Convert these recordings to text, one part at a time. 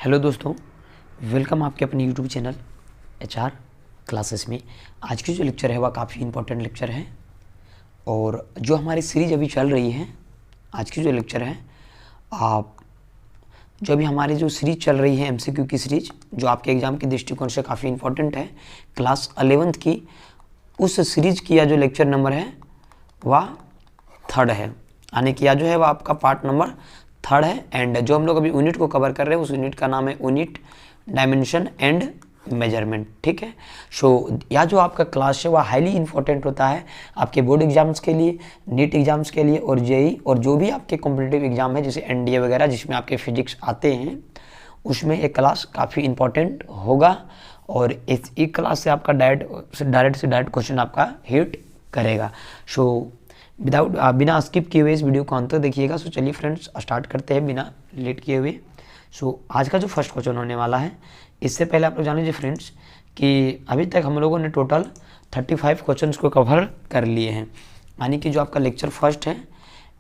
Hello दोस्तों, welcome आपके अपने यूट्यूब चैनल HR क्लासेस में। आज की जो लेक्चर है वह काफ़ी इंपॉर्टेंट लेक्चर है और जो हमारी सीरीज अभी चल रही है, आज की जो लेक्चर है जो अभी हमारी जो सीरीज चल रही है MCQ की सीरीज, जो आपके एग्ज़ाम के दृष्टिकोण से काफ़ी इंपॉर्टेंट है, क्लास 11th की, उस सीरीज की जो लेक्चर नंबर है वह 3rd है, यानी कि जो है वह आपका पार्ट नंबर 3rd है। एंड जो हम लोग अभी यूनिट को कवर कर रहे हैं उस यूनिट का नाम है यूनिट डायमेंशन एंड मेजरमेंट। ठीक है, सो यह जो आपका क्लास है वह हाईली इंपॉर्टेंट होता है आपके बोर्ड एग्जाम्स के लिए, नीट एग्जाम्स के लिए और जेई और जो भी आपके कॉम्पिटिटिव एग्जाम है जैसे NDA वगैरह जिसमें आपके फिजिक्स आते हैं, उसमें एक क्लास काफ़ी इंपॉर्टेंट होगा और इस एक क्लास से आपका डायरेक्ट क्वेश्चन आपका हिट करेगा। सो बिना स्किप किए हुए इस वीडियो को अंत तक देखिएगा। सो चलिए फ्रेंड्स स्टार्ट करते हैं बिना लेट किए हुए। सो आज का जो फर्स्ट क्वेश्चन होने वाला है, इससे पहले आप लोग जान लीजिए फ्रेंड्स कि अभी तक हम लोगों ने टोटल 35 क्वेश्चंस को कवर कर लिए हैं, यानी कि जो आपका लेक्चर फर्स्ट है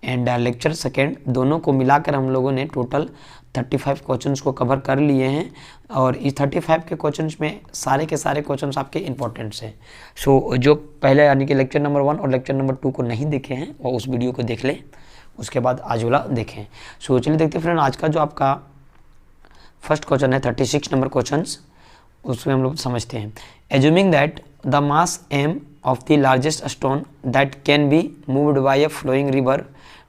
एंड लेक्चर सेकेंड दोनों को मिलाकर हम लोगों ने टोटल 35 क्वेश्चंस को कवर कर लिए हैं और इस 35 के क्वेश्चंस में सारे के सारे क्वेश्चंस आपके इंपॉर्टेंट्स हैं। सो जो पहले यानी कि लेक्चर नंबर 1 और लेक्चर नंबर 2 को नहीं देखे हैं वो उस वीडियो को देख लें, उसके बाद आज वाला देखें। सो चलिए देखते हैं फ्रेंड, आज का जो आपका फर्स्ट क्वेश्चन है 36 नंबर क्वेश्चंस, उसमें हम लोग समझते हैं। Assuming that the mass m of the largest stone that can be moved by a flowing river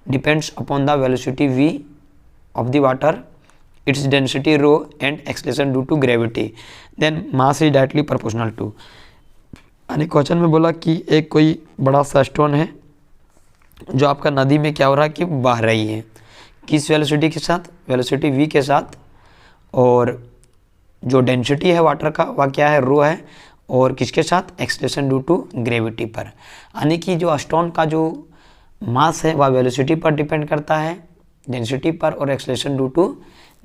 depends upon the velocity v of the water, its density rho and acceleration due to gravity, then mass is directly proportional to। यानी question में बोला कि एक कोई बड़ा सा stone है जो आपका नदी में क्या हो रहा है कि बह रही है, किस वेलोसिटी के साथ, वेलोसिटी v के साथ, और जो डेंसिटी है वाटर का वह क्या है, रो है, और किसके साथ, एक्सलेशन ड्यू टू ग्रेविटी पर। यानी कि जो स्टोन का जो मास है वह वेलोसिटी पर डिपेंड करता है, डेंसिटी पर, और एक्सलेशन ड्यू टू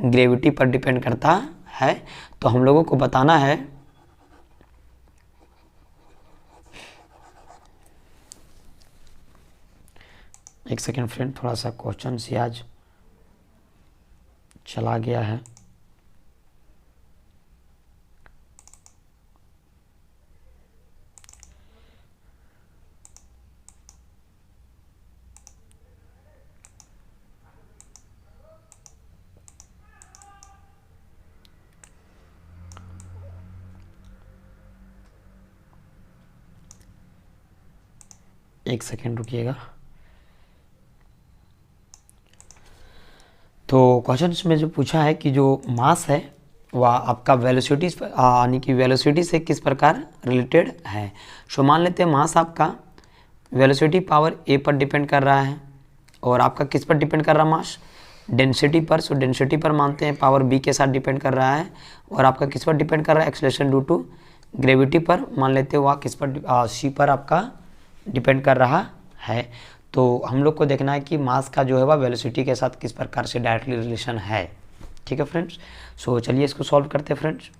ग्रेविटी पर डिपेंड करता है। तो हम लोगों को बताना है एक सेकेंड फ्रेंड, थोड़ा सा क्वेश्चन से आज चला गया है। एक सेकेंड रुकिएगा। तो क्वेश्चन में जो पूछा है कि जो मास है वह आपका वेलोसिटी यानी कि वेलोसिटी से किस प्रकार रिलेटेड है। सो मान लेते हैं मास आपका वेलोसिटी पावर a पर डिपेंड कर रहा है और आपका किस पर डिपेंड कर रहा है, मास डेंसिटी पर। सो डेंसिटी पर मानते हैं पावर b के साथ डिपेंड कर रहा है और आपका किस पर डिपेंड कर रहा है, एक्सेलरेशन ड्यू टू ग्रेविटी पर मान लेते हैं वह किस पर, c पर आपका डिपेंड कर रहा है। तो हम लोग को देखना है कि मास का जो है वह वेलोसिटी के साथ किस प्रकार से डायरेक्टली रिलेशन है। ठीक है फ्रेंड्स, सो चलिए इसको सॉल्व करते हैं फ्रेंड्स।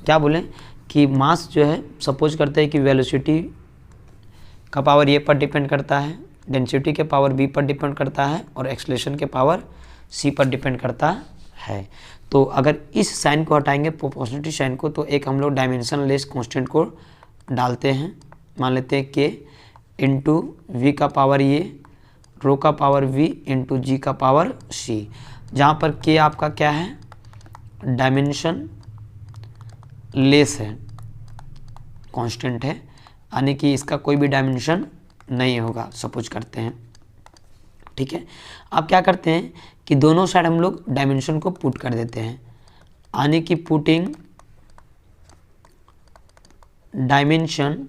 क्या बोलें कि मास जो है, सपोज करते हैं कि वेलोसिटी का पावर a पर डिपेंड करता है, डेंसिटी के पावर b पर डिपेंड करता है और एक्सेलरेशन के पावर c पर डिपेंड करता है। तो अगर इस साइन को हटाएंगे, प्रोपोर्शनलिटी साइन को, तो एक हम लोग डायमेंशन लेस कॉन्स्टेंट को डालते हैं, मान लेते हैं k इंटू वी का पावर ये, रो का पावर v इंटू जी का पावर c, जहाँ पर k आपका क्या है, डायमेंशन लेस है, कांस्टेंट है, यानी कि इसका कोई भी डायमेंशन नहीं होगा, सपोज करते हैं। ठीक है, अब क्या करते हैं कि दोनों साइड हम लोग डायमेंशन को पुट कर देते हैं, यानी कि पुटिंग डायमेंशन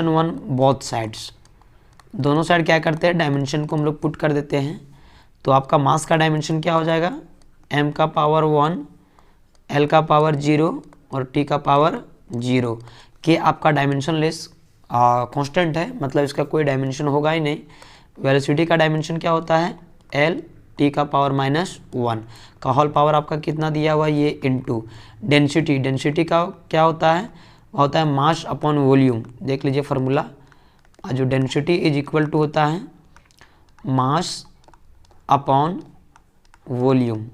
1 बोथ साइड्स, दोनों साइड क्या करते हैं, डायमेंशन को हम लोग पुट कर देते हैं। तो आपका मास का डायमेंशन क्या हो जाएगा, m का पावर 1, l का पावर 0 और t का पावर 0। के आपका डायमेंशन लेस कांस्टेंट है, मतलब इसका कोई डायमेंशन होगा ही नहीं। वेलोसिटी का डायमेंशन क्या होता है, l, t का पावर -1 का होल पावर आपका कितना दिया हुआ ये, इंटू डेंसिटी का क्या होता है मास अपॉन वॉल्यूम। देख लीजिए फार्मूला, जो डेंसिटी इज इक्वल टू होता है मास अपॉन वॉल्यूम,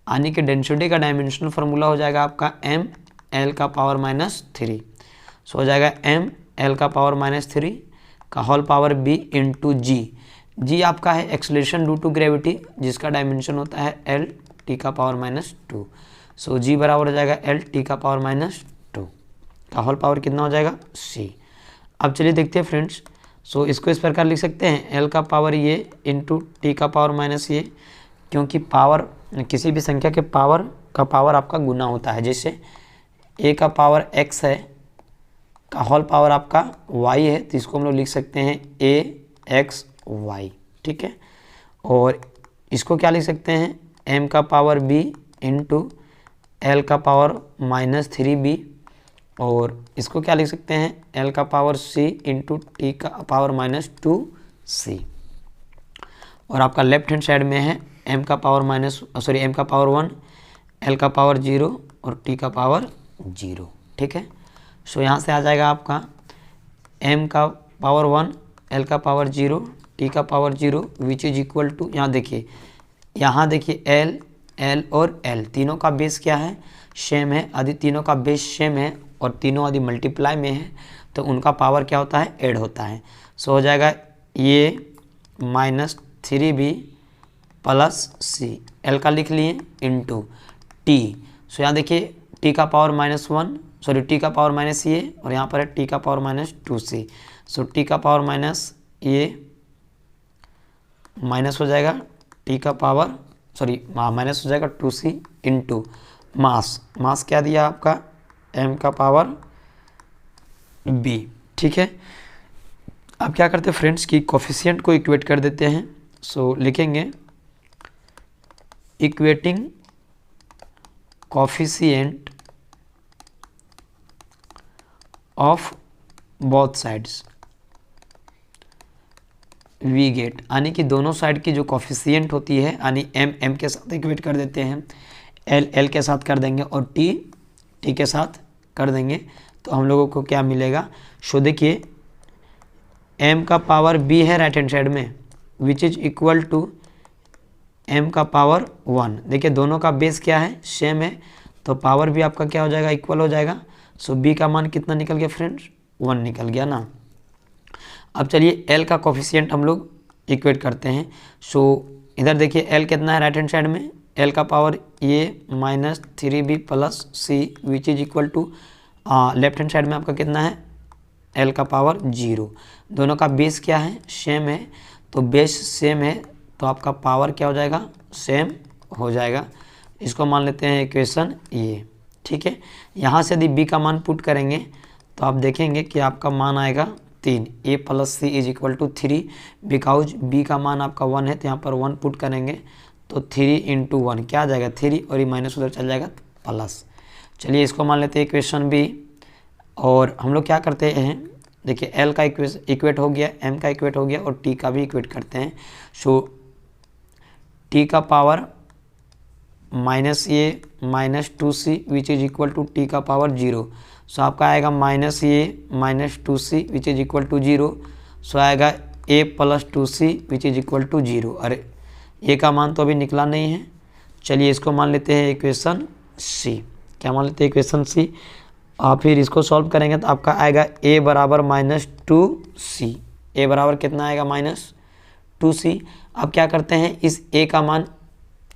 यानी कि डेंसिटी का डायमेंशनल फार्मूला हो जाएगा आपका m l का पावर -3। सो हो जाएगा m l का पावर -3 का होल पावर b इंटू जी आपका है एक्सेलरेशन ड्यू टू ग्रेविटी, जिसका डायमेंशन होता है l t का पावर -2। सो g बराबर हो जाएगा l t का पावर -2 का होल पावर कितना हो जाएगा c। अब चलिए देखते हैं फ्रेंड्स। सो इसको इस प्रकार लिख सकते हैं l का पावर ये इंटू t का पावर माइनस ये, क्योंकि पावर किसी भी संख्या के पावर का पावर आपका गुना होता है। जैसे a का पावर x है का होल पावर आपका y है, तो इसको हम लोग लिख सकते हैं ax y, ठीक है। और इसको क्या लिख सकते हैं m का पावर b इंटू l का पावर -3b, और इसको क्या लिख सकते हैं l का पावर c इंटू t का पावर -2c। और आपका लेफ्ट हैंड साइड में है m का पावर m का पावर 1, l का पावर 0 और t का पावर 0, ठीक है। सो यहाँ से आ जाएगा आपका m का पावर 1, l का पावर 0, t का power 0 which is equal to, यहाँ देखिए l और l तीनों का बेस क्या है सेम है। यदि तीनों का बेस सेम है और तीनों यदि मल्टीप्लाई में है तो उनका पावर क्या होता है ऐड होता है। सो हो जाएगा ये -3b प्लस c, l का लिख लिए इंटू t। सो यहाँ देखिए t का पावर t का पावर माइनस ये, और यहाँ पर है t का पावर -2c। सो t का पावर माइनस हो जाएगा t का पावर माइनस हो जाएगा 2c इंटू मास क्या दिया आपका m का पावर b, ठीक है। अब क्या करते हैं फ्रेंड्स कि कोफिशिएंट को इक्वेट कर देते हैं। सो लिखेंगे equating coefficient of both sides we get, यानी कि दोनों साइड की जो कोफिशिएंट होती है, यानी m के साथ इक्वेट कर देते हैं, l के साथ कर देंगे और t के साथ कर देंगे, तो हम लोगों को क्या मिलेगा। सो देखिए m का पावर b है राइट हैंड साइड में which is equal to m का पावर 1। देखिए दोनों का बेस क्या है सेम है, तो पावर भी आपका क्या हो जाएगा इक्वल हो जाएगा। सो b का मान कितना निकल गया फ्रेंड्स 1 निकल गया ना। अब चलिए l का कोफिशिएंट हम लोग इक्वेट करते हैं। सो इधर देखिए l कितना है राइट हैंड साइड में, l का पावर ये -3b plus c which is equal to left hand side में आपका कितना है l का पावर 0। दोनों का बेस क्या है सेम है, तो बेस सेम है तो आपका पावर क्या हो जाएगा सेम हो जाएगा। इसको मान लेते हैं इक्वेशन ये, ठीक है। यहाँ से यदि b का मान पुट करेंगे तो आप देखेंगे कि आपका मान आएगा 3, a plus C is equal to 3, because b का मान आपका 1 है तो यहाँ पर 1 पुट करेंगे तो 3 इंटू 1 क्या आ जाएगा 3, और ये माइनस उधर चल जाएगा प्लस। चलिए इसको मान लेते हैं इक्वेशन b, और हम लोग क्या करते हैं देखिए l का इक्वेट हो गया, m का इक्वेट हो गया और t का भी इक्वेट करते हैं। सो t का पावर माइनस ये -2c which is equal to t का पावर 0। सो आपका आएगा -2c which is equal to 0। So आएगा a plus 2c which is equal to 0। अरे a का मान तो अभी निकला नहीं है, चलिए इसको मान लेते हैं इक्वेशन c। क्या मान लेते हैं इक्वेशन c, आप फिर इसको सॉल्व करेंगे तो आपका आएगा a बराबर -2c। a बराबर कितना आएगा -2c। अब क्या करते हैं इस a का मान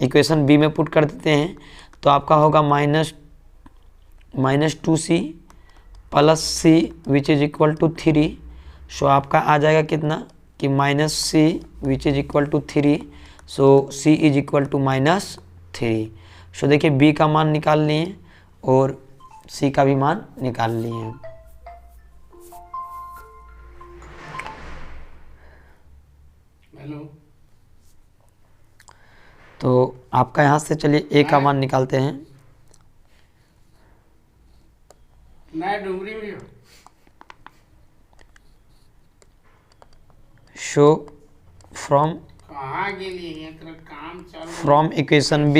इक्वेशन b में पुट कर देते हैं, तो आपका होगा -2c plus c which is equal to 3। So आपका आ जाएगा कितना कि -c which is equal to 3। So c is equal to -3। So देखिए b का मान निकाल लिए और c का भी मान निकाल लिए। हेलो, तो आपका यहाँ से चलिए a का मान निकालते हैं। मैं डुमरी में हूँ। शो फ्रॉम कहाँ गेली एकरा काम चालू from equation b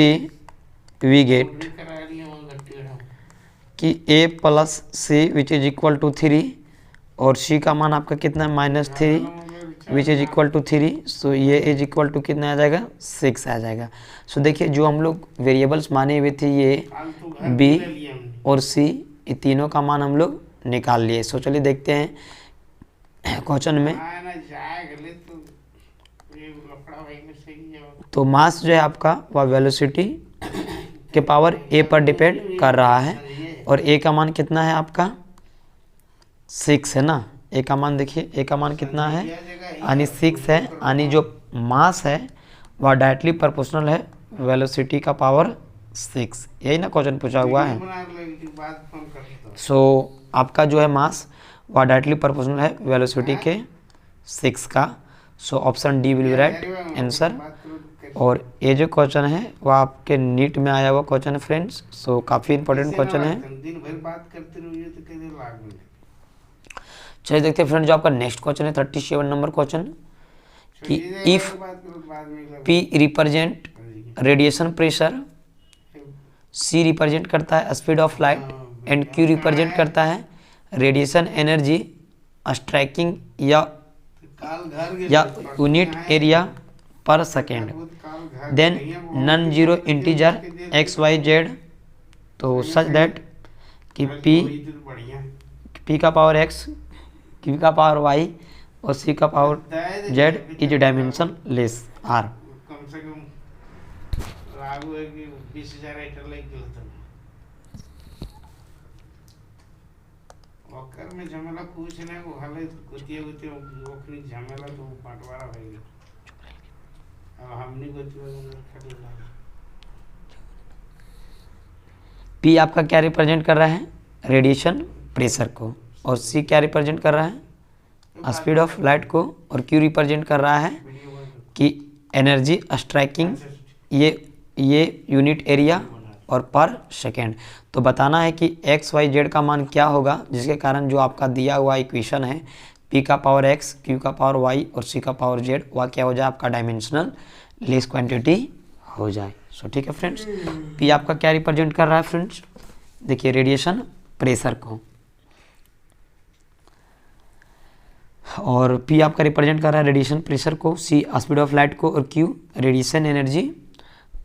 we get डुमरी करा रही हूँ गट्टी रहा कि a plus c which is equal to 3, और c का मान आपका कितना है -3 which is equal to 3, so ये इज इक्वल टू कितना आ जाएगा 6 आ जाएगा। सो देखिए जो हम लोग वेरिएबल्स माने हुए थे ये फालतू घर बी ले लिया हमने। और सी, ये तीनों का मान हम लोग निकाल लिए। सो चलिए देखते हैं क्वेश्चन में। हाँ ना जाए गले तो ये लफड़ा भाई में सही है। तो मास जो है आपका वह वेलोसिटी के पावर ए पर डिपेंड कर रहा है, और ए का मान कितना है आपका 6 है ना। ए का मान देखिए, ए का मान कितना है यानी 6 है, यानी जो मास है वह डायरेक्टली प्रोपोर्शनल है वेलोसिटी का पावर 6। यही ना क्वेश्चन पूछा हुआ है। बना लेने के बाद फोन करता हूँ। सो आपका जो है मास वह डायरेक्टली प्रोपोर्शनल है वेलोसिटी के 6 का। So option D will be right answer. बात करो तो कैसे- और ये जो क्वेश्चन है वह आपके नीट में आया हुआ क्वेश्चन है फ्रेंड्स। सो काफ़ी इंपॉर्टेंट कैसे क्वेश्चन ना है। बात करें, दिन भर बात करते रहोगे तो कैसे लाभ मिले। चलिए देखते हैं फ्रेंड्स, जो आपका नेक्स्ट क्वेश्चन है 37 नंबर क्वेश्चन कि छोड़िए, इफ बात करो तो बाद में P represent radiation pressure, C represent करता है speed of light, and Q represent करता है रेडिएशन एनर्जी स्ट्राइकिंग या काल घर के यूनिट एरिया पर second, then non zero integer X Y Z, तो सच दैट कि पी का पावर एक्स, क्यू का पावर वाई और सी का power Z is dimensionless are. कम से कम लागू है कि 20,000 आइटम लग गया था। वकर में झमेला कुछ नहीं, वो हाले गोतिया गोतिया ओखनी झमेला तो बंटवारा हो गया। अब हमनी गोतिया खाली ला पी आपका क्या रिप्रेजेंट कर रहा है रेडिएशन प्रेशर को, और सी क्या रिप्रेजेंट कर रहा है स्पीड ऑफ लाइट को, और क्यू रिप्रेजेंट कर रहा है वीडियो बंद कि एनर्जी स्ट्राइकिंग ये यूनिट एरिया और पर सेकेंड। तो बताना है कि एक्स वाई जेड का मान क्या होगा, जिसके कारण जो आपका दिया हुआ इक्वेशन है पी का पावर एक्स, क्यू का पावर वाई और सी का पावर जेड, वह क्या हो जाए आपका डायमेंशनल लेस क्वांटिटी हो जाए। सो ठीक है फ्रेंड्स, पी आपका क्या रिप्रेजेंट कर रहा है फ्रेंड्स, देखिए रेडिएशन प्रेशर को, और पी आपका रिप्रेजेंट कर रहा है रेडिएशन प्रेशर को, सी स्पीड ऑफ लाइट को, और Q radiation energy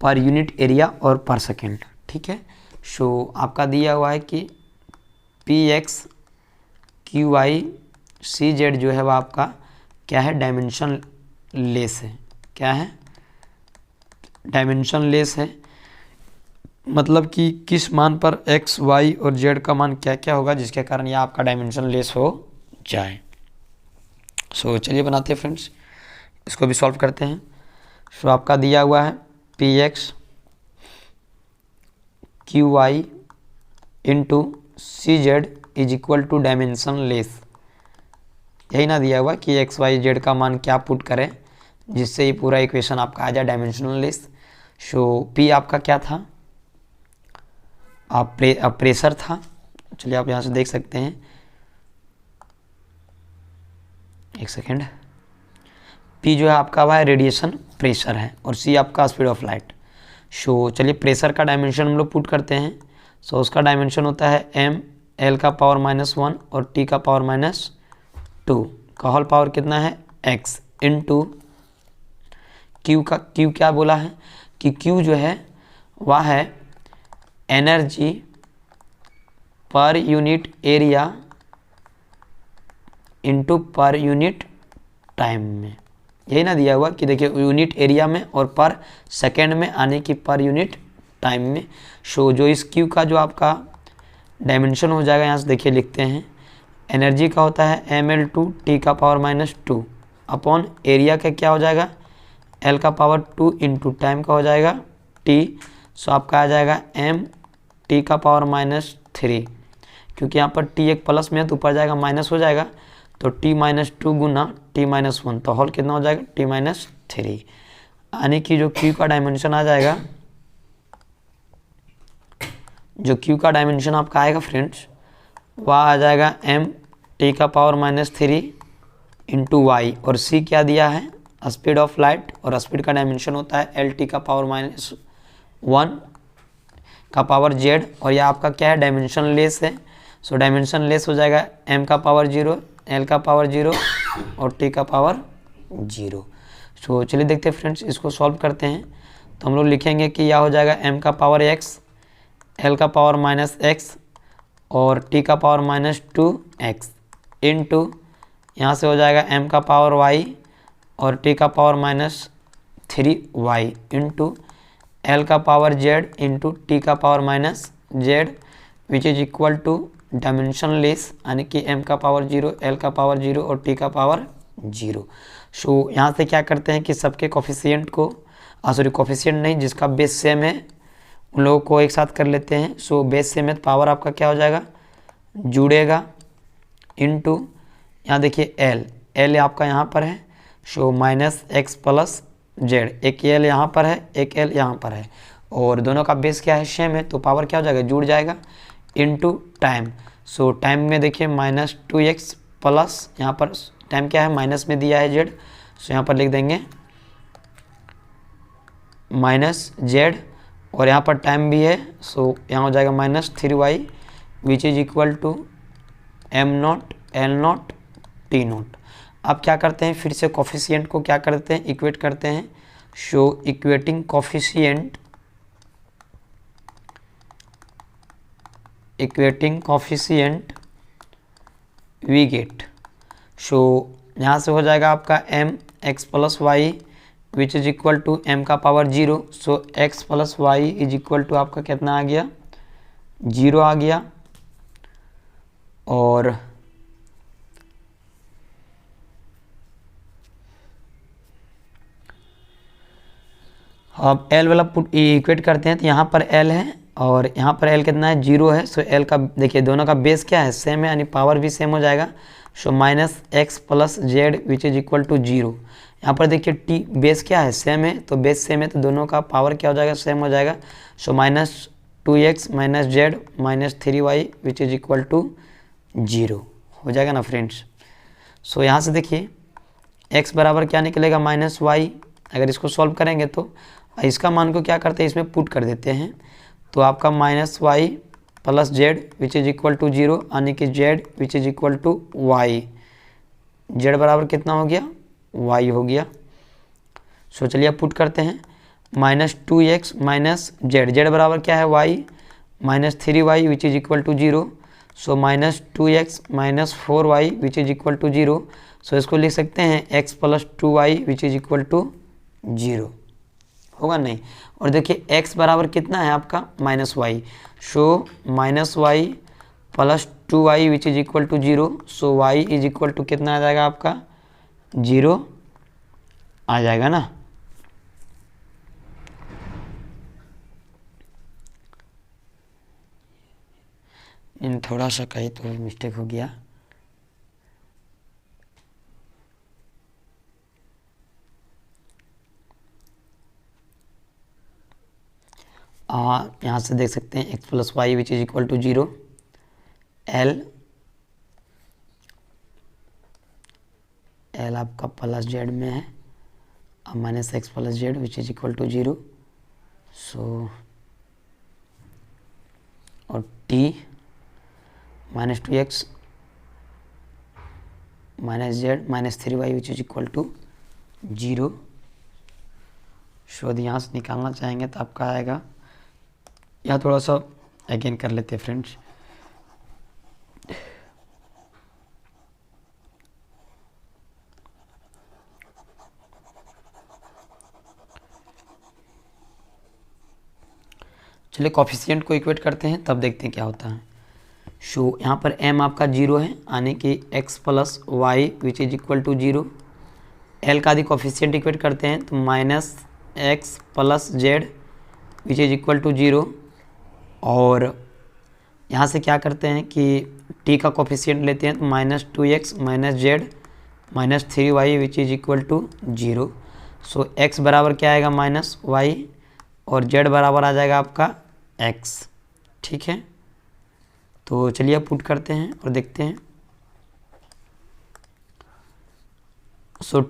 per unit area और पर सेकेंड। ठीक है, सो आपका दिया हुआ है कि P X Q Y C Z जो है वह आपका क्या है डायमेंशन लेस है। क्या है डायमेंशन लेस है, मतलब कि किस मान पर एक्स वाई और जेड का मान क्या क्या होगा जिसके कारण यह आपका डायमेंशन लेस हो जाए। सो चलिए बनाते हैं फ्रेंड्स, इसको भी सॉल्व करते हैं। सो आपका दिया हुआ है P X Q Y into C Z is equal to dimensionless. यही ना दिया हुआ कि एक्स वाई जेड का मान क्या पुट करें जिससे ये पूरा इक्वेशन आपका आ जाए डायमेंशनल लेस। सो पी आपका क्या था, आप प्रेशर था। चलिए आप यहाँ से देख सकते हैं, एक सेकेंड, पी जो है आपका वह रेडिएशन प्रेशर है और सी आपका स्पीड ऑफ लाइट। सो चलिए प्रेशर का डायमेंशन हम लोग पुट करते हैं। सो उसका डायमेंशन होता है एम एल का पावर -1 और टी का पावर -2 का होल पावर कितना है एक्स इंटू क्यू का, क्यू क्या बोला है कि क्यू जो है वह है energy per unit area into per unit time में। यही ना दिया हुआ कि देखिए यूनिट एरिया में और पर सेकेंड में आने की पर यूनिट टाइम में। सो जो इस क्यू का जो आपका डायमेंशन हो जाएगा यहाँ से देखिए लिखते हैं, एनर्जी का होता है ml2 टी का पावर -2 अपॉन एरिया का क्या हो जाएगा एल का पावर 2 इंटू टाइम का हो जाएगा टी। सो आपका आ जाएगा m टी का पावर -3, क्योंकि यहाँ पर टी एक प्लस में है तो ऊपर जाएगा माइनस हो जाएगा, तो t -2 गुना t -1 तो होल कितना हो जाएगा t-3, यानी कि जो q का डायमेंशन आ जाएगा, जो q का डायमेंशन आपका आएगा फ्रेंड्स वह आ जाएगा m t का पावर -3 इंटू वाई, और c क्या दिया है स्पीड ऑफ लाइट, और स्पीड का डायमेंशन होता है एल टी का पावर -1 का पावर z, और यह आपका क्या है डायमेंशन लेस है। सो डायमेंशन लेस हो जाएगा m का पावर 0 एल का पावर 0 और t का पावर 0। सो चलिए देखते हैं फ्रेंड्स, इसको सॉल्व करते हैं। तो हम लोग लिखेंगे कि यह हो जाएगा m का पावर x, l का पावर माइनस x और t का पावर माइनस 2x इंटू यहाँ से हो जाएगा m का पावर y और t का power minus 3y into l का पावर z इंटू t का power minus z which is equal to dimensionless, यानी कि m का पावर 0, l का पावर 0 और t का पावर 0। सो यहाँ से क्या करते हैं कि सबके कोफिशिएंट को कोफिशिएंट नहीं, जिसका बेस सेम है उन लोगों को एक साथ कर लेते हैं। सो बेस सेम है तो पावर आपका क्या हो जाएगा, जुड़ेगा इनटू यहाँ देखिए l आपका यहाँ पर है, सो माइनस x प्लस जेड, एक l यहाँ पर है एक l यहाँ पर है और दोनों का बेस क्या है, सेम है, तो पावर क्या हो जाएगा, जुड़ जाएगा इनटू टाइम। सो टाइम में देखिए माइनस 2x प्लस यहाँ पर टाइम क्या है, माइनस में दिया है z, सो यहाँ पर लिख देंगे माइनस z और यहाँ पर टाइम भी है, सो यहाँ हो जाएगा minus 3y which is equal to m0 l0 t0। अब क्या करते हैं, फिर से कोफिशिएंट को क्या करते हैं, इक्वेट करते हैं। So equating coefficient we get, so यहाँ से हो जाएगा आपका m x plus Y which is equal to m का power 0, so x plus Y is equal to आपका कितना आ गया, 0 आ गया। और अब l वाला पुट इक्वेट करते हैं तो यहाँ पर l है और यहाँ पर l कितना है, 0 है। सो l का देखिए दोनों का बेस क्या है, सेम है, यानी पावर भी सेम हो जाएगा। So minus x plus Z which is equal to 0। यहाँ पर देखिए t बेस क्या है, सेम है, तो बेस सेम है तो दोनों का पावर क्या हो जाएगा, सेम हो जाएगा। So minus 2x minus Z minus 3y which is equal to 0 हो जाएगा ना फ्रेंड्स। सो यहाँ से देखिए x बराबर क्या निकलेगा, माइनस y। अगर इसको सॉल्व करेंगे तो इसका मान को क्या करते हैं, इसमें पुट कर देते हैं, तो आपका minus y plus Z which is equal to 0, यानी कि z which is equal to y, z बराबर कितना हो गया, y हो गया। सो चलिए अब पुट करते हैं, minus 2x minus Z, Z बराबर क्या है y minus 3y which is equal to 0। So minus 2x माइनस 4y which is equal to 0। So इसको लिख सकते हैं x plus 2y which is equal to 0, होगा नहीं। और देखिए x बराबर कितना है आपका, minus y, so minus y plus 2y which is equal to 0। So y is equal to कितना आ जाएगा आपका, 0 आ जाएगा ना। इन थोड़ा सा कहीं तो मिस्टेक हो गया, यहाँ से देख सकते हैं x plus Y which is equal to 0, l आपका प्लस जेड में है और minus X plus Z which is equal to 0। So और t minus 2x minus Z minus 3y which is equal to 0। So यदि यहाँ से निकालना चाहेंगे तो आपका आएगा, यहाँ थोड़ा सा अगेन कर लेते हैं फ्रेंड्स। चलिए कोफिशिएंट को इक्वेट करते हैं तब देखते हैं क्या होता है। सो यहाँ पर m आपका 0 है, यानी कि x plus Y which is equal to 0। l का यदि कोफिशिएंट इक्वेट करते हैं तो minus x plus Z which is equal to 0। और यहाँ से क्या करते हैं कि t का कोफिशिएंट लेते हैं तो minus 2x minus Z minus 3y which is equal to 0। So x बराबर क्या आएगा, माइनस y और z बराबर आ जाएगा आपका x, ठीक है। तो चलिए अब पुट करते हैं और देखते हैं। सो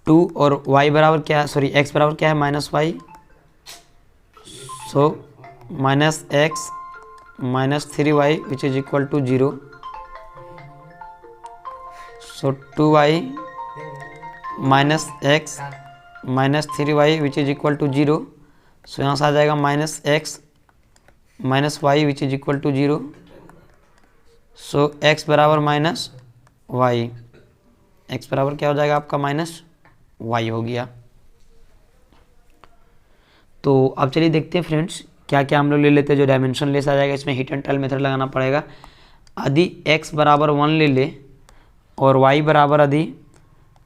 2 और y बराबर क्या है, सॉरी x बराबर क्या है, minus y। So minus X minus 3y which is equal to 0। So 2y minus X minus 3y which is equal to 0। So यहाँ से आ जाएगा minus X minus Y which is equal to 0। So x बराबर minus Y, X बराबर क्या हो जाएगा आपका माइनस वाई हो गया। तो अब चलिए देखते हैं फ्रेंड्स क्या क्या हम लोग ले लेते हैं जो डायमेंशन लेस आ जाएगा। इसमें हिट एंड ट्रायल मेथड लगाना पड़ेगा। यदि x बराबर 1 ले ले और y बराबर यदि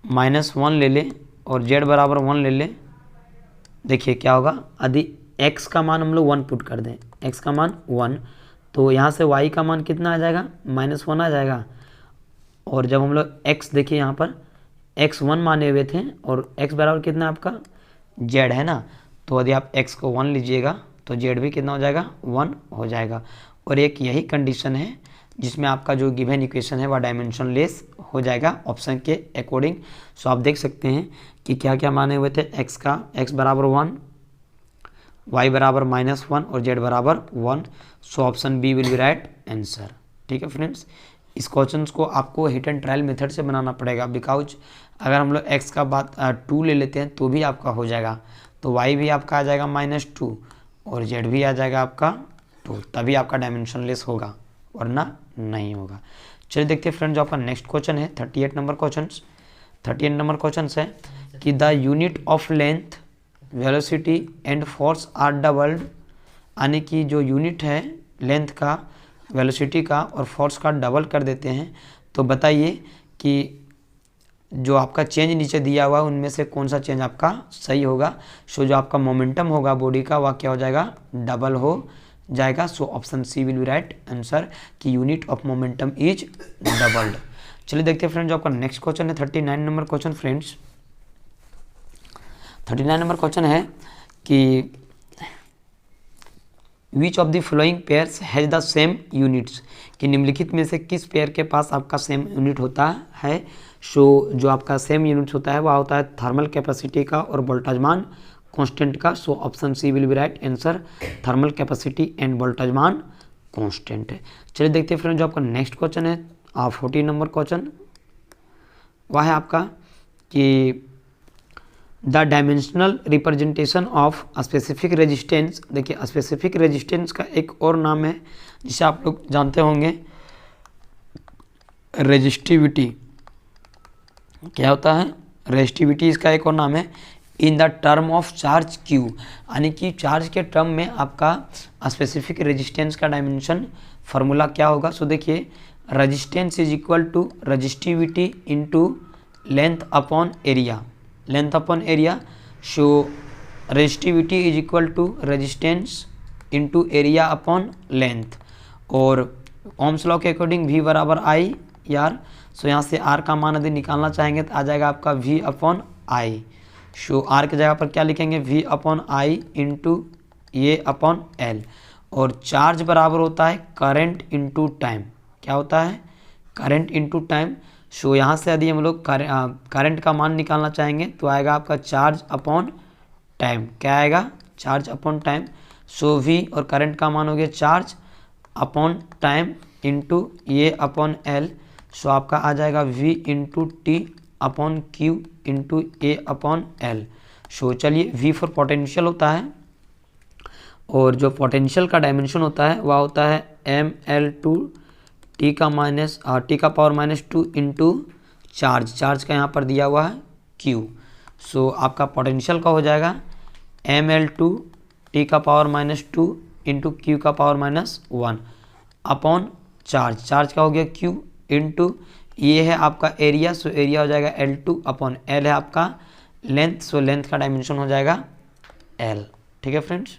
माइनस 1 ले ले और z बराबर 1 ले ले, देखिए क्या होगा। यदि x का मान हम लोग 1 पुट कर दें, x का मान 1, तो यहाँ से y का मान कितना आ जाएगा, -1 आ जाएगा। और जब हम लोग x देखिए यहाँ पर x 1 माने हुए थे और x बराबर कितना आपका z है ना, तो यदि आप x को 1 लीजिएगा तो z भी कितना हो जाएगा 1 हो जाएगा। और एक यही कंडीशन है जिसमें आपका जो गिवन इक्वेशन है वह डायमेंशन लेस हो जाएगा ऑप्शन के अकॉर्डिंग। सो आप देख सकते हैं कि क्या क्या माने हुए थे x का, x बराबर 1, y बराबर -1 और z बराबर 1। So option B will be right answer. ठीक है फ्रेंड्स, इस क्वेश्चन को आपको हिट एंड ट्रायल मेथड से बनाना पड़ेगा, बिकॉज अगर हम लोग x का बात 2 ले लेते हैं तो भी आपका हो जाएगा, तो y भी आपका आ जाएगा -2 और z भी आ जाएगा आपका 2, तभी आपका डायमेंशन लेस होगा, वरना नहीं होगा। चलिए देखते हैं फ्रेंड्स, जो आपका नेक्स्ट क्वेश्चन है 38 नंबर क्वेश्चन। 38 नंबर क्वेश्चन है कि the unit of length velocity and force are doubled, यानी कि जो यूनिट है लेंथ का, वेलोसिटी का और फोर्स का डबल कर देते हैं, तो बताइए कि जो आपका चेंज नीचे दिया हुआ है उनमें से कौन सा चेंज आपका सही होगा। सो जो आपका मोमेंटम होगा बॉडी का वह क्या हो जाएगा, डबल हो जाएगा। So option C will be right answer कि unit of momentum is doubled. चलिए देखते हैं फ्रेंड्स, जो आपका नेक्स्ट क्वेश्चन है 39 number question. Friends 39 number question है कि which of the following pairs has the same units, कि निम्नलिखित में से किस पेयर के पास आपका सेम यूनिट होता है। सो जो आपका सेम यूनिट होता है वह होता है थर्मल कैपेसिटी का और वोल्टेजमान कांस्टेंट का। So option C will be right answer, thermal capacity and Boltzmann constant है। चलिए देखते हैं फ्रेंड, जो आपका नेक्स्ट क्वेश्चन है 40 नंबर क्वेश्चन, वह है आपका कि the dimensional representation of specific resistance. देखिए स्पेसिफिक रेजिस्टेंस का एक और नाम है जिसे आप लोग जानते होंगे, रेजिस्टिविटी। क्या होता है, रेजिस्टिविटी इसका एक और नाम है। In the term of charge Q, यानी कि चार्ज के टर्म में आपका स्पेसिफिक रेजिस्टेंस का डायमेंशन फार्मूला क्या होगा। सो देखिए resistance is equal to resistivity into length upon area, length upon area. So resistivity is equal to resistance into area upon length, और ओम्स लॉ के according V बराबर I यार। सो यहाँ से R का मान यदि निकालना चाहेंगे तो आ जाएगा आपका V upon I। So R की जगह पर क्या लिखेंगे, V upon I into A upon L, और चार्ज बराबर होता है करंट इंटू टाइम। क्या होता है, करंट इंटू टाइम। सो यहाँ से यदि हम लोग करंट का मान निकालना चाहेंगे तो आएगा आपका चार्ज अपॉन टाइम। क्या आएगा, चार्ज अपॉन टाइम। सो V और करंट का मान हो गया charge upon time into A upon L। सो आपका आ जाएगा V into T upon Q into A upon L। सो चलिए V फॉर पोटेंशियल होता है, और जो पोटेंशियल का डायमेंशन होता है वह होता है mL2 टी का पावर -2 इंटू चार्ज, चार्ज का यहाँ पर दिया हुआ है Q। सो आपका पोटेंशियल का हो जाएगा mL2 टी का पावर -2 इंटू Q का पावर -1 अपॉन चार्ज, चार्ज का हो गया Q इंटू ये है आपका एरिया। सो एरिया हो जाएगा L2 अपॉन L है आपका लेंथ। सो लेंथ का डायमेंशन हो जाएगा L। ठीक है फ्रेंड्स,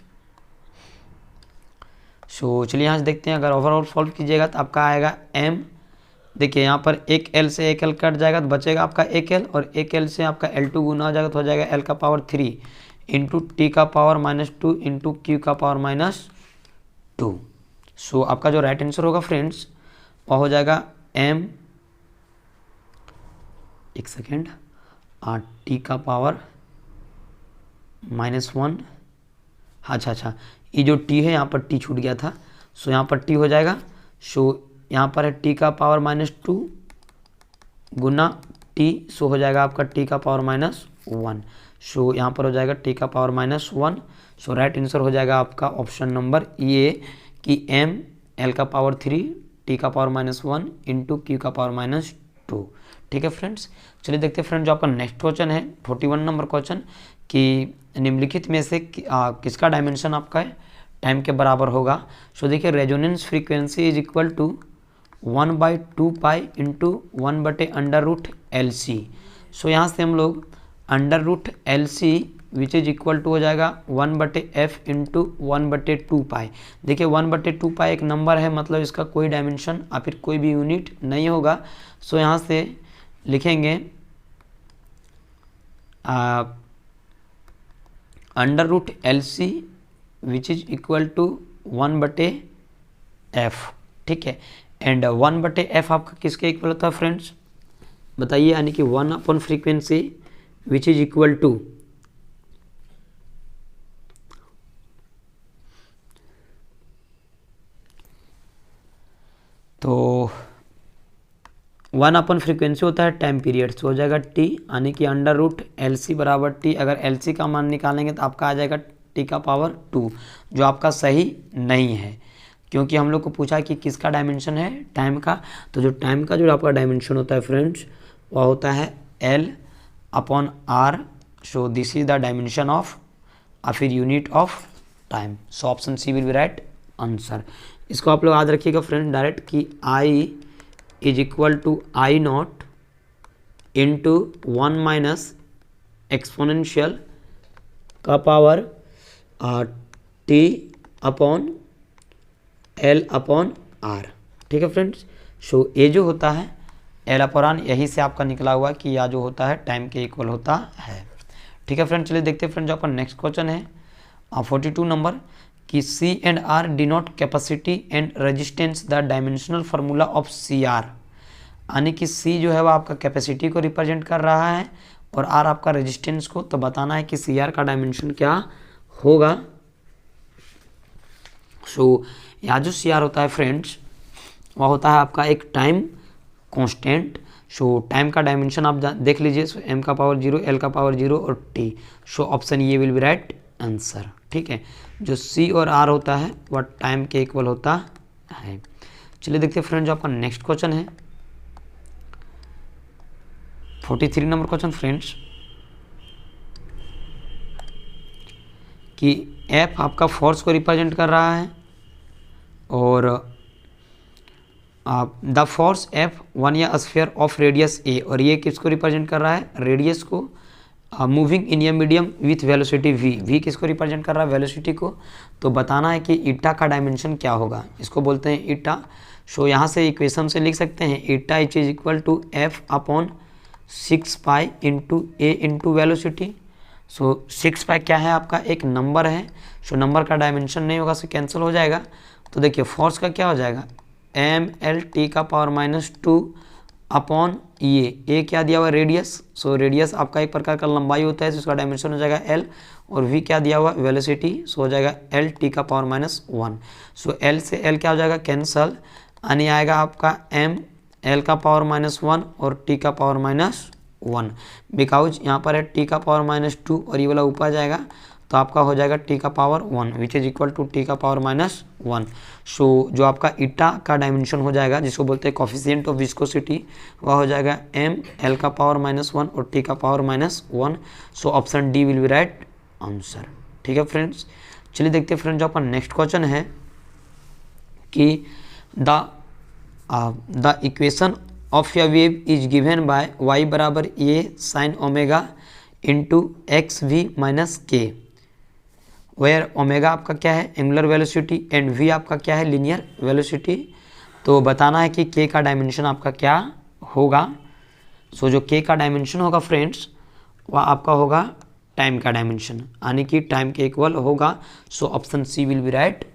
सो चलिए यहाँ से देखते हैं, अगर ओवरऑल सॉल्व कीजिएगा तो आपका आएगा m। देखिए यहाँ पर एक L से एक L कट जाएगा तो बचेगा आपका एक L, और एक L से आपका L2 गुना हो जाएगा तो हो जाएगा L का पावर 3 इंटू टी का पावर -2 इंटू Q का पावर -2। सो आपका जो राइट आंसर होगा फ्रेंड्स वह हो जाएगा m, एक सेकेंड, टी का पावर -1। अच्छा, ये जो t है यहाँ पर t छूट गया था। सो यहाँ पर t हो जाएगा। सो यहाँ पर है t का पावर -2 गुना टी, सो हो जाएगा आपका टी का पावर -1। सो यहाँ पर हो जाएगा टी का पावर -1। सो राइट आंसर हो जाएगा आपका ऑप्शन नंबर ए कि m l का पावर 3 टी का पावर -1 इंटू क्यू का पावर -2। ठीक है फ्रेंड्स, चलिए देखते हैं फ्रेंड जो आपका नेक्स्ट क्वेश्चन है 41 नंबर क्वेश्चन कि निम्नलिखित में से किसका डायमेंशन आपका टाइम के बराबर होगा। सो देखिए resonance frequency is equal to 1/2 pi into 1/√LC। सो यहाँ से हम लोग √LC which is equal to हो जाएगा 1/f इंटू 1/2 पाई। देखिए 1/2 पाई एक नंबर है, मतलब इसका कोई डायमेंशन या फिर कोई भी यूनिट नहीं होगा। सो यहाँ से लिखेंगे √LC which is equal to 1/f। ठीक है, एंड 1/f आपका किसके इक्वल होता है फ्रेंड्स बताइए, यानी कि 1 frequency which is equal to तो 1 फ्रीक्वेंसी होता है टाइम पीरियड, तो हो जाएगा टी, यानी कि √LC बराबर टी। अगर LC का मान निकालेंगे तो आपका आ जाएगा टी का पावर 2, जो आपका सही नहीं है, क्योंकि हम लोग को पूछा कि किसका डायमेंशन है टाइम का। तो जो टाइम का जो आपका डायमेंशन होता है फ्रेंड्स वह होता है L/R। So this is the dimension of और फिर unit of time. So option C will be right answer. इसको आप लोग याद रखिएगा फ्रेंड डायरेक्ट कि I is equal to I0 into 1 - exponential का पावर T अपॉन L/R। ठीक है फ्रेंड्स, सो ये जो होता है L/R यही से आपका निकला हुआ कि यह जो होता है टाइम के इक्वल होता है। ठीक है फ्रेंड, चलिए देखते हैं फ्रेंड जो आपका नेक्स्ट क्वेश्चन है 42 नंबर कि C and R denote capacity and resistance the dimensional formula of CR। यानी कि C जो है वह आपका कैपेसिटी को रिप्रेजेंट कर रहा है और R आपका रेजिस्टेंस को। तो बताना है कि CR का डायमेंशन क्या होगा। सो यहाँ जो CR होता है फ्रेंड्स वह होता है आपका एक टाइम कांस्टेंट। सो टाइम का डायमेंशन आप देख लीजिए, सो m का पावर 0, l का पावर 0 और t। सो ऑप्शन ये विल बी राइट आंसर। ठीक है, जो C और R होता है वह टाइम के इक्वल होता है। चलिए देखते हैं फ्रेंड जो आपका नेक्स्ट क्वेश्चन है 43 नंबर क्वेश्चन फ्रेंड्स कि F आपका फोर्स को रिप्रेजेंट कर रहा है और द फोर्स F1 या स्फीयर ऑफ रेडियस A, और ये किसको रिप्रेजेंट कर रहा है रेडियस को, moving in a medium with velocity v किसको रिप्रेजेंट कर रहा है वेलोसिटी को। तो बताना है कि ईटा का डायमेंशन क्या होगा, इसको बोलते हैं ईटा। सो यहाँ से इक्वेशन से लिख सकते हैं eta is equal to F/6 pi into A into velocity. So 6 pi क्या है आपका एक नंबर है, सो नंबर का डायमेंशन नहीं होगा, सो कैंसिल हो जाएगा। तो देखिए फोर्स का क्या हो जाएगा mLT का पावर -2 अपॉन ये क्या दिया हुआ रेडियस। सो रेडियस आपका एक प्रकार का लंबाई होता है, तो उसका डायमेंशन हो जाएगा L, और V क्या दिया हुआ वेलोसिटी, सो हो जाएगा LT का पावर -1। सो L से L क्या हो जाएगा कैंसल, यानी आएगा आपका m L का पावर -1 और T का पावर -1, बिकॉज यहाँ पर है T का पावर -2 और ये वाला ऊपर जाएगा तो आपका हो जाएगा T का power 1 which is equal to T का पावर -1। सो जो आपका ईटा का डायमेंशन हो जाएगा जिसको बोलते हैं कोफिशिएंट ऑफ विस्कोसिटी, वह हो जाएगा m L का पावर -1 और T का power -1। So option D will be right answer. ठीक है फ्रेंड्स, चलिए देखते हैं फ्रेंड जो आपका नेक्स्ट क्वेश्चन है कि the equation of a wave is given by y बराबर a sin omega into XV - k, where omega आपका क्या है एंगुलर वेलोसिटी एंड v आपका क्या है लीनियर वेलोसिटी। तो बताना है कि k का डायमेंशन आपका क्या होगा। सो जो k का डायमेंशन होगा फ्रेंड्स वह आपका होगा टाइम का डायमेंशन, यानी कि टाइम के इक्वल होगा। So option C will be right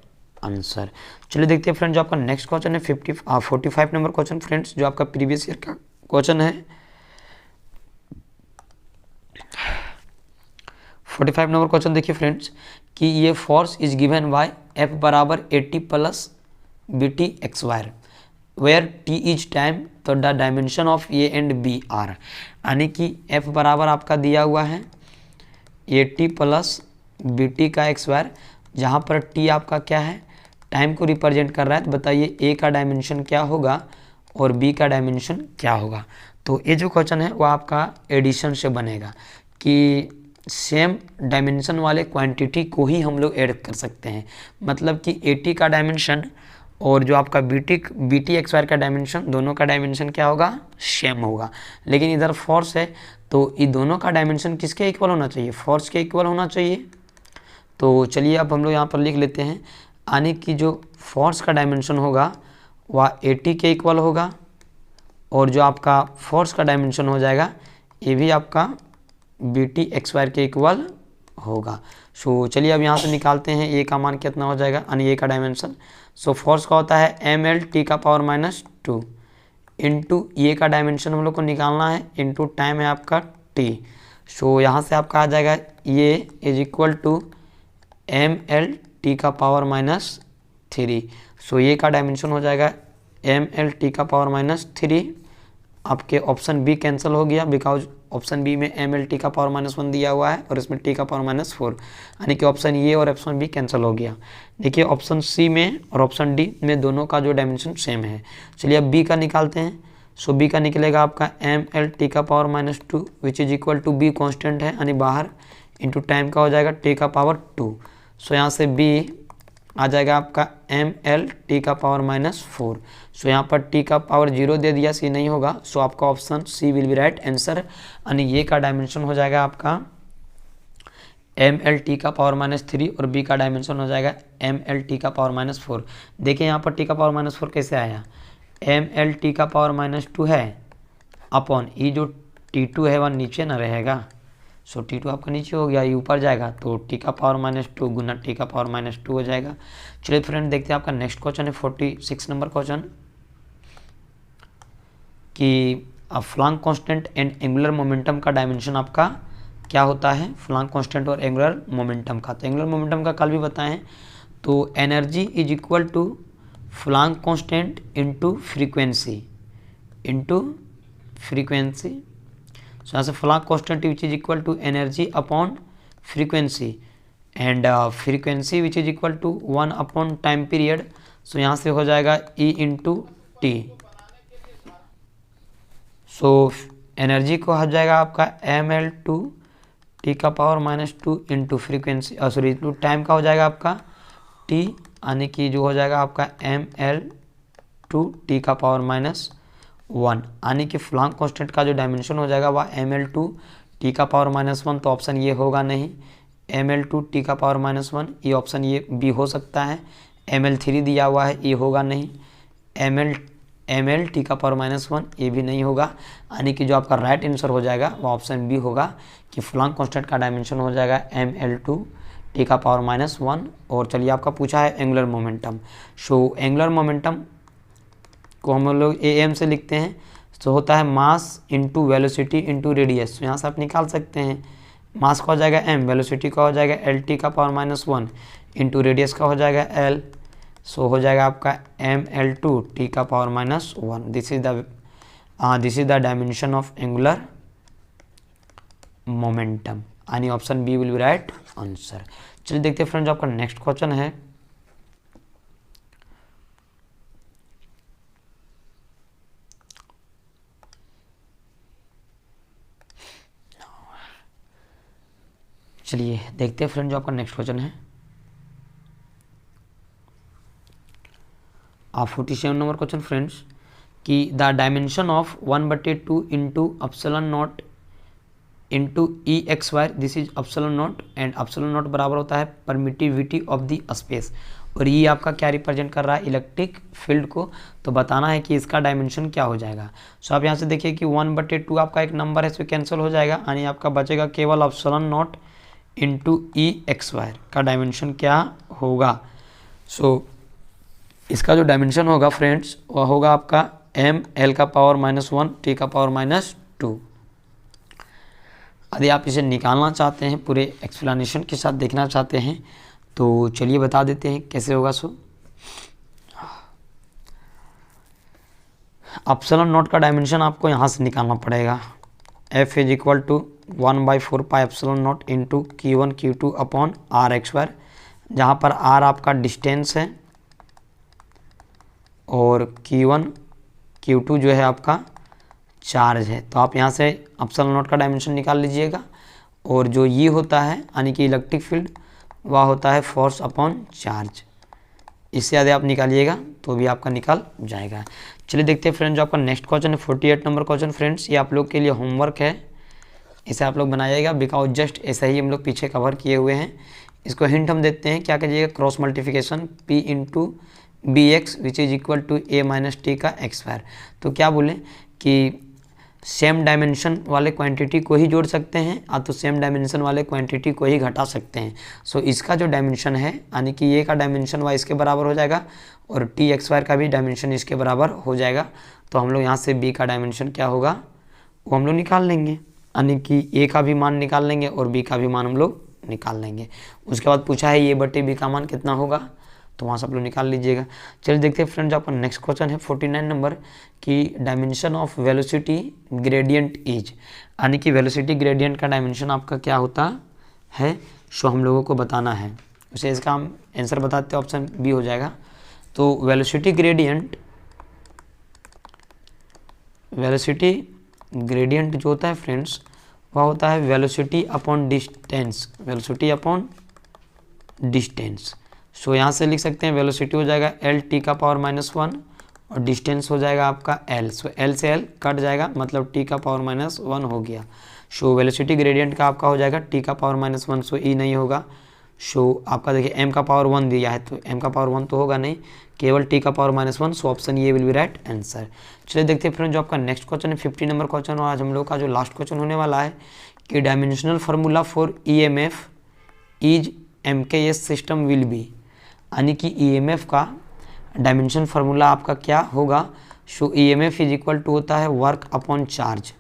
answer. चलिए देखते हैं फ्रेंड जो आपका नेक्स्ट क्वेश्चन है 45 नंबर क्वेश्चन फ्रेंड्स, जो आपका प्रीवियस ईयर का क्वेश्चन है 45 नंबर क्वेश्चन। देखिए फ्रेंड्स कि ये force is given by F बराबर 80 + BT x वायर। वेयर टी इज टाइम, तो the dimension of A and B are, यानी कि एफ बराबर आपका दिया हुआ है A T plus B T का एक्स स्क्वायर, जहाँ पर टी आपका क्या है, टाइम को रिप्रेजेंट कर रहा है। तो बताइए ए का डायमेंशन क्या होगा और बी का डायमेंशन क्या होगा। तो ये जो क्वेश्चन है वो आपका एडिशन से बनेगा कि सेम डायमेंशन वाले क्वांटिटी को ही हम लोग ऐड कर सकते हैं, मतलब कि ए टी का डायमेंशन और जो आपका बी टी एक्स वायर का डायमेंशन, दोनों का डायमेंशन क्या होगा, सेम होगा। लेकिन इधर फोर्स है तो ये दोनों का डायमेंशन किसके इक्वल होना चाहिए, फोर्स के इक्वल होना चाहिए। तो चलिए अब हम लोग यहाँ पर लिख लेते हैं, यानी कि जो फोर्स का डायमेंशन होगा वह ए टी के इक्वल होगा और जो आपका फोर्स का डायमेंशन हो जाएगा ये भी आपका बी टी एक्स वायर के इक्वल होगा। सो चलिए अब यहाँ से निकालते हैं ए का मान कितना हो जाएगा, यानी ए का डायमेंशन। सो फोर्स का होता है एम एल टी का पावर -2 इंटू ए का डायमेंशन हम लोग को निकालना है, इंटू टाइम है आपका टी। सो यहाँ से आपका आ जाएगा A is equal to M L T का पावर -3। सो ए का डायमेंशन हो जाएगा एम एल टी का पावर -3। आपके ऑप्शन बी कैंसिल हो गया, बिकॉज ऑप्शन बी में एम एल टी का पावर -1 दिया हुआ है और इसमें टी का पावर -4, यानी कि ऑप्शन ए और ऑप्शन बी कैंसिल हो गया। देखिए ऑप्शन सी में और ऑप्शन डी में दोनों का जो डायमेंशन सेम है। चलिए अब बी का निकालते हैं। सो बी का निकलेगा आपका एम एल टी का power -2 which is equal to B constant है, यानी बाहर, इंटू टाइम का हो जाएगा टी का पावर 2। सो यहाँ से बी आ जाएगा आपका एम एल टी का पावर -4। सो यहाँ पर टी का पावर 0 दे दिया, सी नहीं होगा। सो आपका option C will be right answer, यानी ये का डायमेंशन हो जाएगा आपका एम एल टी का पावर -3 और बी का डायमेंशन हो जाएगा एम एल टी का पावर -4। देखिए यहाँ पर टी का पावर -4 कैसे आया, एम एल टी का पावर -2 है अपॉन ये जो T2 है वह नीचे ना रहेगा। सो T2 आपका नीचे हो गया, ये ऊपर जाएगा तो टी का पावर -2 गुना टी का पावर -2 हो जाएगा। चलिए फ्रेंड देखते हैं आपका नेक्स्ट क्वेश्चन है 46 नंबर क्वेश्चन कि Planck constant and angular momentum का डायमेंशन आपका क्या होता है, फ्लांक कांस्टेंट और एंगुलर मोमेंटम का। तो एंगुलर मोमेंटम का कल भी बताएं, तो energy is equal to Planck constant into frequency so यहाँ से Planck constant which is equal to energy upon frequency and frequency which is equal to 1 upon time period. So यहाँ से हो जाएगा E into T. So energy को हो जाएगा आपका एम एल टू टी का power -2 into frequency sorry into time का हो जाएगा आपका टी, यानी कि जो हो जाएगा आपका एम एल टू टी का पावर -1, यानी कि फ्लांक कांस्टेंट का जो डायमेंशन हो जाएगा वह एम एल टू टी का पावर -1। तो ऑप्शन ये होगा नहीं, एम एल टू टी का पावर -1, ये ऑप्शन ये बी हो सकता है। एम एल 3 दिया हुआ है, ये होगा नहीं। एम एल टी का पावर -1 ये भी नहीं होगा, यानी कि जो आपका राइट आंसर हो जाएगा वो ऑप्शन बी होगा कि फ्लांक कांस्टेंट का डायमेंशन हो जाएगा एम एल टू टी का पावर -1। और चलिए आपका पूछा है angular momentum. So angular momentum को हम लोग ए एम से लिखते हैं, तो होता है mass into velocity into radius. तो यहाँ से आप निकाल सकते हैं, मास का हो जाएगा m, वेलोसिटी का हो जाएगा एल टी का पावर -1 इंटू रेडियस का हो जाएगा l। सो हो जाएगा आपका एम एल टू टी का power -1। This is the dimension of angular momentum, यानी option B will be right answer. चलिए देखते हैं फ्रेंड्स आपका नेक्स्ट क्वेश्चन है चलिए देखते हैं फ्रेंड जो आपका नेक्स्ट क्वेश्चन है 47 नंबर क्वेश्चन फ्रेंड्स कि the dimension of 1/2 into epsilon naught into E x wire, this is epsilon not and epsilon not बराबर होता है परमिटिविटी ऑफ द स्पेस, और ये आपका क्या रिप्रेजेंट कर रहा है, इलेक्ट्रिक फील्ड को। तो बताना है कि इसका डायमेंशन क्या हो जाएगा। सो आप यहाँ से देखिए कि 1/2 आपका एक नंबर है, इसमें कैंसिल हो जाएगा, यानी आपका बचेगा केवल एप्सिलॉन नॉट इंटू ई एक्स वायर का डायमेंशन क्या होगा। सो इसका जो डायमेंशन होगा फ्रेंड्स वह होगा आपका एम एल का पावर -1 टी का पावर -2। यदि आप इसे निकालना चाहते हैं, पूरे एक्सप्लेनेशन के साथ देखना चाहते हैं, तो चलिए बता देते हैं कैसे होगा। सो एप्सिलॉन नॉट का डायमेंशन आपको यहाँ से निकालना पड़ेगा। F is equal to 1/4 pi epsilon naught into Q1 Q2 upon R(x²), जहाँ पर R आपका डिस्टेंस है और Q1 Q2 जो है आपका चार्ज है। तो आप यहाँ से एप्सिलॉन नॉट का डायमेंशन निकाल लीजिएगा। और जो ये होता है यानी कि इलेक्ट्रिक फील्ड, वह होता है फोर्स अपॉन चार्ज। इससे ज़्यादा आप निकालिएगा तो भी आपका निकल जाएगा। चलिए देखते हैं फ्रेंड्स, जो आपका नेक्स्ट क्वेश्चन है 48 नंबर क्वेश्चन। फ्रेंड्स ये आप लोग के लिए होमवर्क है, इसे आप लोग बनाइएगा बिकॉज जस्ट ऐसा ही हम लोग पीछे कवर किए हुए हैं। इसको हिंट हम देते हैं, क्या कीजिएगा, cross multiplication P into B X which is equal to A minus T का x²। तो क्या बोले कि सेम डायमेंशन वाले क्वांटिटी को ही जोड़ सकते हैं या तो सेम डायमेंशन वाले क्वांटिटी को ही घटा सकते हैं। सो इसका जो डायमेंशन है यानी कि ये का डायमेंशन y इसके बराबर हो जाएगा और t x² का भी डायमेंशन इसके बराबर हो जाएगा। तो हम लोग यहाँ से b का डायमेंशन क्या होगा वो हम लोग निकाल लेंगे, यानी कि a का भी मान निकाल लेंगे और b का भी मान हम लोग निकाल लेंगे। उसके बाद पूछा है a बटे b का मान कितना होगा, तो वहाँ से आप लोग निकाल लीजिएगा। चलिए देखते हैं फ्रेंड्स, आपका नेक्स्ट क्वेश्चन है 49 नंबर कि dimension of velocity gradient is, यानी कि वेलोसिटी ग्रेडियंट का डायमेंशन आपका क्या होता है सो हम लोगों को बताना है। उसे इसका हम आंसर बताते हैं, ऑप्शन बी हो जाएगा। तो वेलोसिटी ग्रेडियंट जो होता है फ्रेंड्स वह होता है वेलोसिटी अपॉन डिस्टेंस। सो यहाँ से लिख सकते हैं वेलोसिटी हो जाएगा L t का पावर -1 और डिस्टेंस हो जाएगा आपका L। सो L से L कट जाएगा, मतलब t का पावर -1 हो गया। सो वेलोसिटी ग्रेडियंट का आपका हो जाएगा t का पावर -1, सो e नहीं होगा। सो आपका देखिए m का पावर 1 दिया है तो m का पावर 1 तो होगा नहीं, केवल t का पावर -1। सो ऑप्शन ये विल बी राइट आंसर। चलिए देखते हैं फ्रेंड, जो आपका नेक्स्ट क्वेश्चन है 50 नंबर क्वेश्चन और आज हम लोग का जो लास्ट क्वेश्चन होने वाला है कि dimensional formula for EMF is MKS system will be, यानी कि EMF का डायमेंशन फार्मूला आपका क्या होगा। सो EMF इज इक्वल टू होता है वर्क अपॉन चार्ज।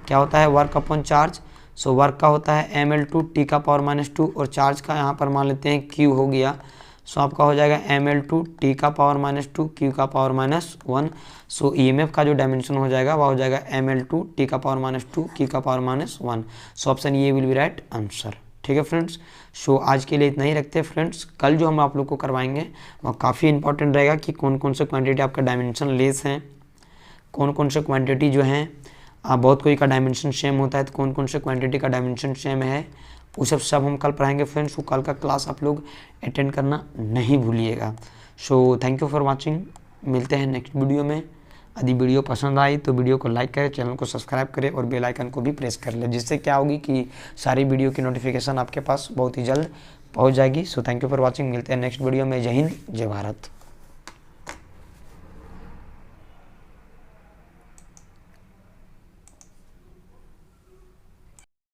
क्या होता है work upon charge, so work का होता है ml2 t का पावर -2 और चार्ज का यहाँ पर मान लेते हैं q हो गया। सो आपका हो जाएगा ml2 t का पावर -2 q का पावर -1। सो EMF का जो डायमेंशन हो जाएगा वह हो जाएगा ml2 t का पावर -2 q का पावर -1। सो ऑप्शन ये विल बी राइट आंसर। ठीक है फ्रेंड्स, सो आज के लिए इतना ही रखते हैं फ्रेंड्स। कल जो हम आप लोग को करवाएंगे वह काफ़ी इंपॉर्टेंट रहेगा कि कौन कौन से क्वांटिटी आपका डायमेंशन लेस हैं, कौन कौन से क्वांटिटी जो हैं बहुत कोई का डायमेंशन सेम होता है तो कौन कौन से क्वांटिटी का डायमेंशन सेम है, वो सब हम कल पढ़ाएंगे फ्रेंड्स। वो कल का क्लास आप लोग अटेंड करना नहीं भूलिएगा। So thank you for watching, मिलते हैं नेक्स्ट वीडियो में। यदि वीडियो पसंद आई तो वीडियो को लाइक करें, चैनल को सब्सक्राइब करें और बेल आइकन को भी प्रेस कर लें, जिससे क्या होगी कि सारी वीडियो की नोटिफिकेशन आपके पास बहुत ही जल्द पहुंच जाएगी। So thank you for watching, मिलते हैं नेक्स्ट वीडियो में। जय हिंद, जय भारत।